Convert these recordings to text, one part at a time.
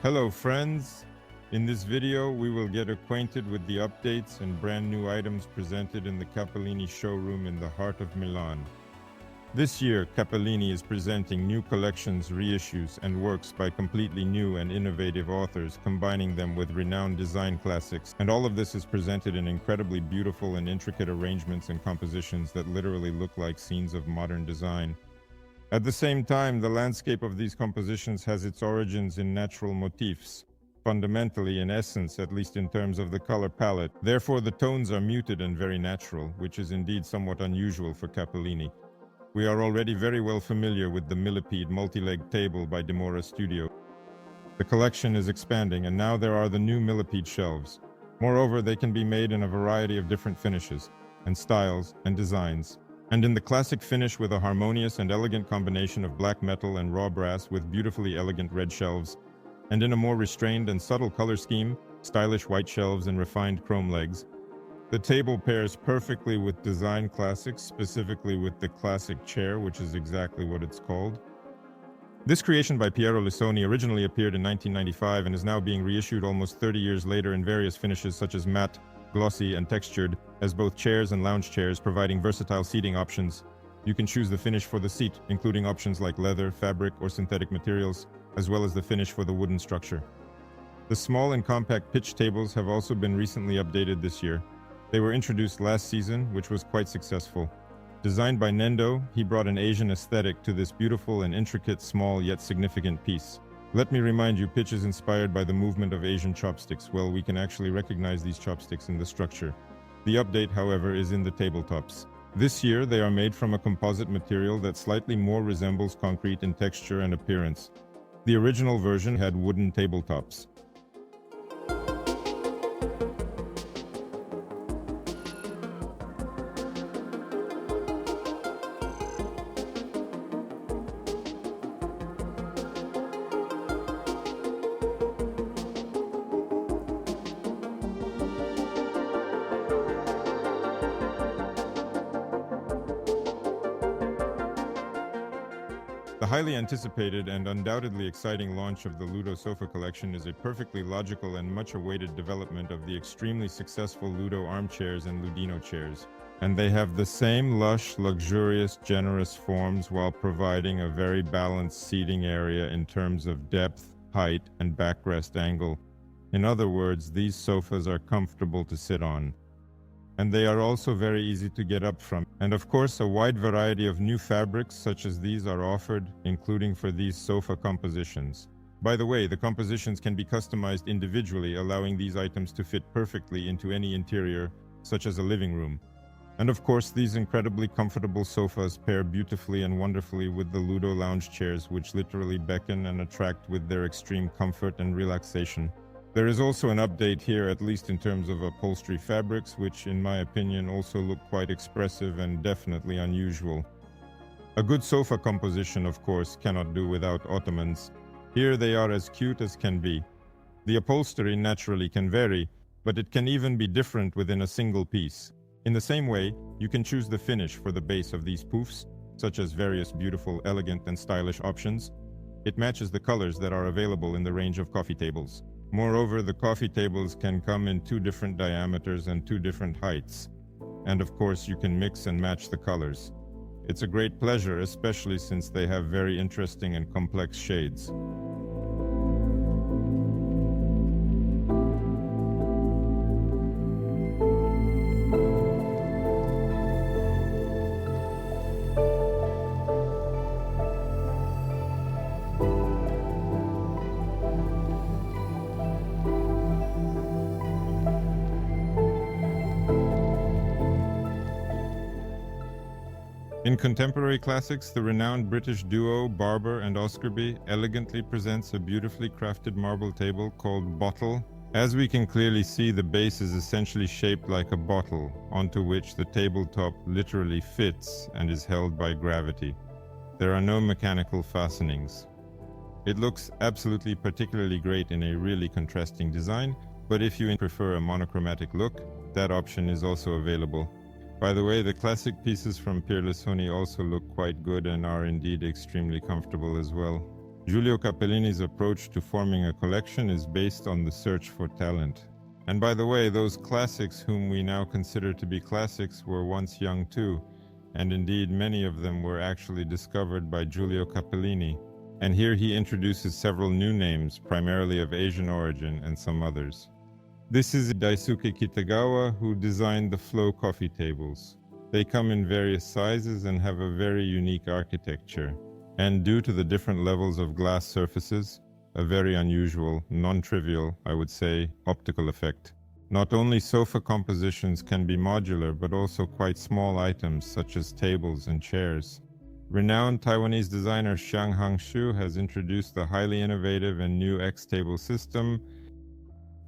Hello friends! In this video, we will get acquainted with the updates and brand new items presented in the Cappelini showroom in the heart of Milan. This year, Cappelini is presenting new collections, reissues, and works by completely new and innovative authors, combining them with renowned design classics. And all of this is presented in incredibly beautiful and intricate arrangements and compositions that literally look like scenes of modern design. At the same time, the landscape of these compositions has its origins in natural motifs, fundamentally in essence, at least in terms of the color palette. Therefore, the tones are muted and very natural, which is indeed somewhat unusual for Cappelini. We are already very well familiar with the millipede multi-leg table by Demora Studio. The collection is expanding, and now there are the new millipede shelves. Moreover, they can be made in a variety of different finishes, and styles, and designs. And in the classic finish with a harmonious and elegant combination of black metal and raw brass with beautifully elegant red shelves, and in a more restrained and subtle color scheme, stylish white shelves and refined chrome legs. The table pairs perfectly with design classics, specifically with the classic chair, which is exactly what it's called. This creation by Piero Lissoni originally appeared in 1995 and is now being reissued almost 30 years later in various finishes such as matte, glossy, and textured, as both chairs and lounge chairs, providing versatile seating options. You can choose the finish for the seat, including options like leather, fabric, or synthetic materials, as well as the finish for the wooden structure. The small and compact pitch tables have also been recently updated this year. They were introduced last season, which was quite successful. Designed by Nendo, he brought an Asian aesthetic to this beautiful and intricate, small yet significant piece. Let me remind you, pitch is inspired by the movement of Asian chopsticks. Well, we can actually recognize these chopsticks in the structure. The update, however, is in the tabletops. This year, they are made from a composite material that slightly more resembles concrete in texture and appearance. The original version had wooden tabletops. The highly anticipated and undoubtedly exciting launch of the Ludo Sofa collection is a perfectly logical and much-awaited development of the extremely successful Ludo armchairs and Ludino chairs. And they have the same lush, luxurious, generous forms while providing a very balanced seating area in terms of depth, height, and backrest angle. In other words, these sofas are comfortable to sit on. And they are also very easy to get up from. And of course, a wide variety of new fabrics such as these are offered, including for these sofa compositions. By the way, the compositions can be customized individually, allowing these items to fit perfectly into any interior, such as a living room. And of course, these incredibly comfortable sofas pair beautifully and wonderfully with the Ludo lounge chairs, which literally beckon and attract with their extreme comfort and relaxation. There is also an update here, at least in terms of upholstery fabrics, which in my opinion also look quite expressive and definitely unusual. A good sofa composition, of course, cannot do without ottomans. Here they are as cute as can be. The upholstery naturally can vary, but it can even be different within a single piece. In the same way, you can choose the finish for the base of these poofs, such as various beautiful, elegant, and stylish options. It matches the colors that are available in the range of coffee tables. Moreover, the coffee tables can come in 2 different diameters and 2 different heights. And of course, you can mix and match the colors. It's a great pleasure, especially since they have very interesting and complex shades. In contemporary classics, the renowned British duo Barber and Oscarby elegantly presents a beautifully crafted marble table called Bottle. As we can clearly see, the base is essentially shaped like a bottle, onto which the tabletop literally fits and is held by gravity. There are no mechanical fastenings. It looks absolutely particularly great in a really contrasting design, but if you prefer a monochromatic look, that option is also available. By the way, the classic pieces from Piero Lissoni also look quite good and are indeed extremely comfortable as well. Giulio Cappellini's approach to forming a collection is based on the search for talent. And by the way, those classics whom we now consider to be classics were once young too, and indeed many of them were actually discovered by Giulio Cappellini. And here he introduces several new names, primarily of Asian origin, and some others. This is Daisuke Kitagawa, who designed the Flow coffee tables. They come in various sizes and have a very unique architecture. And due to the different levels of glass surfaces, a very unusual, non-trivial, I would say, optical effect. Not only sofa compositions can be modular, but also quite small items such as tables and chairs. Renowned Taiwanese designer Xiang Hangshu has introduced the highly innovative and new X-table system.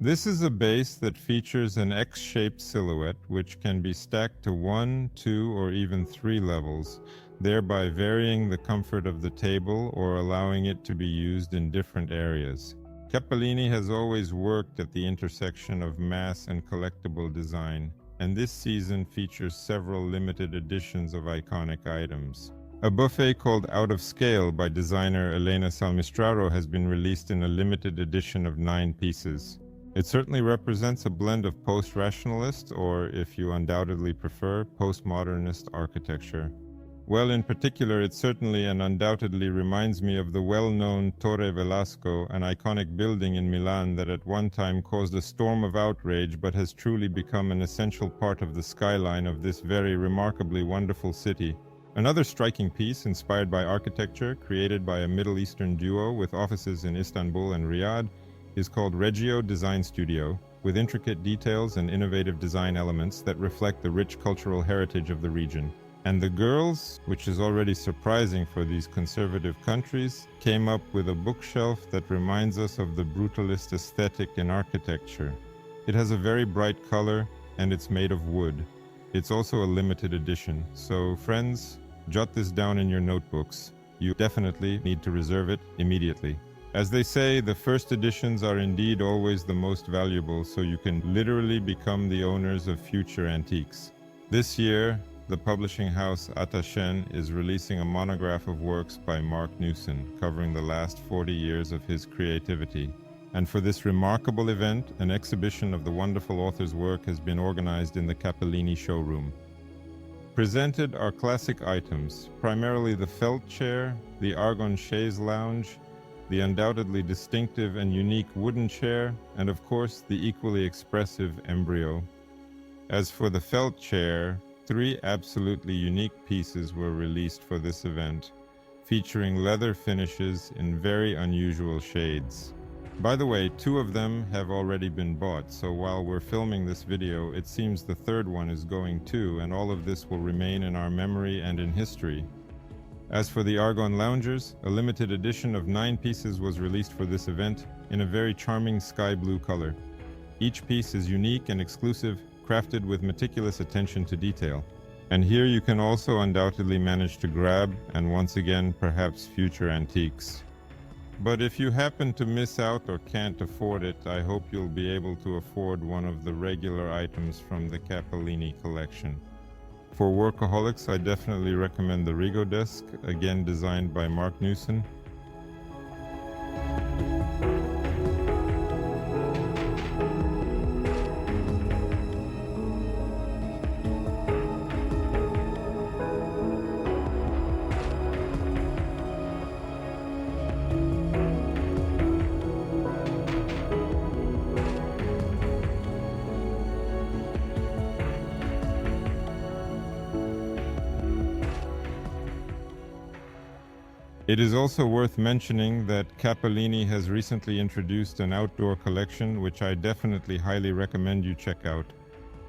This is a base that features an X-shaped silhouette which can be stacked to 1, 2, or even 3 levels, thereby varying the comfort of the table or allowing it to be used in different areas. Cappellini has always worked at the intersection of mass and collectible design, and this season features several limited editions of iconic items. A buffet called Out of Scale by designer Elena Salmistraro has been released in a limited edition of 9 pieces. It certainly represents a blend of post-rationalist, or if you undoubtedly prefer, postmodernist architecture. Well, in particular, it certainly and undoubtedly reminds me of the well-known Torre Velasco, an iconic building in Milan that at one time caused a storm of outrage but has truly become an essential part of the skyline of this very remarkably wonderful city. Another striking piece, inspired by architecture, created by a Middle Eastern duo with offices in Istanbul and Riyadh, is called Reggio Design Studio, with intricate details and innovative design elements that reflect the rich cultural heritage of the region. And the girls, which is already surprising for these conservative countries, came up with a bookshelf that reminds us of the brutalist aesthetic in architecture. It has a very bright color and it's made of wood. It's also a limited edition, so friends, jot this down in your notebooks. You definitely need to reserve it immediately. As they say, the first editions are indeed always the most valuable, so you can literally become the owners of future antiques. This year, the publishing house Attachen is releasing a monograph of works by Mark Newson, covering the last 40 years of his creativity. And for this remarkable event, an exhibition of the wonderful author's work has been organized in the Cappellini showroom. Presented are classic items, primarily the felt chair, the argon chaise lounge, the undoubtedly distinctive and unique wooden chair, and of course the equally expressive embryo. As for the felt chair, 3 absolutely unique pieces were released for this event, featuring leather finishes in very unusual shades. By the way, 2 of them have already been bought, so while we're filming this video, it seems the 3rd one is going too, and all of this will remain in our memory and in history. As for the Argon Loungers, a limited edition of 9 pieces was released for this event in a very charming sky blue color. Each piece is unique and exclusive, crafted with meticulous attention to detail. And here you can also undoubtedly manage to grab, and once again, perhaps future antiques. But if you happen to miss out or can't afford it, I hope you'll be able to afford one of the regular items from the Cappellini collection. For workaholics, I definitely recommend the Rigo desk, again designed by Mark Newson. It is also worth mentioning that Cappellini has recently introduced an outdoor collection which I definitely highly recommend you check out.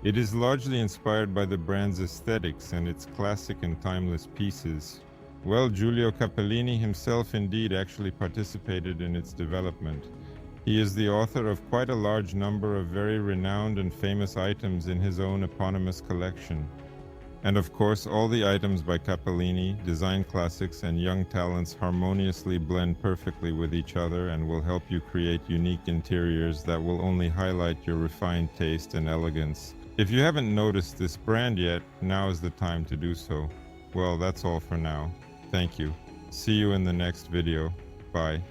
It is largely inspired by the brand's aesthetics and its classic and timeless pieces. Well, Giulio Cappellini himself indeed actually participated in its development. He is the author of quite a large number of very renowned and famous items in his own eponymous collection. And of course, all the items by Cappellini, design classics, and young talents harmoniously blend perfectly with each other and will help you create unique interiors that will only highlight your refined taste and elegance. If you haven't noticed this brand yet, now is the time to do so. Well, that's all for now. Thank you. See you in the next video. Bye.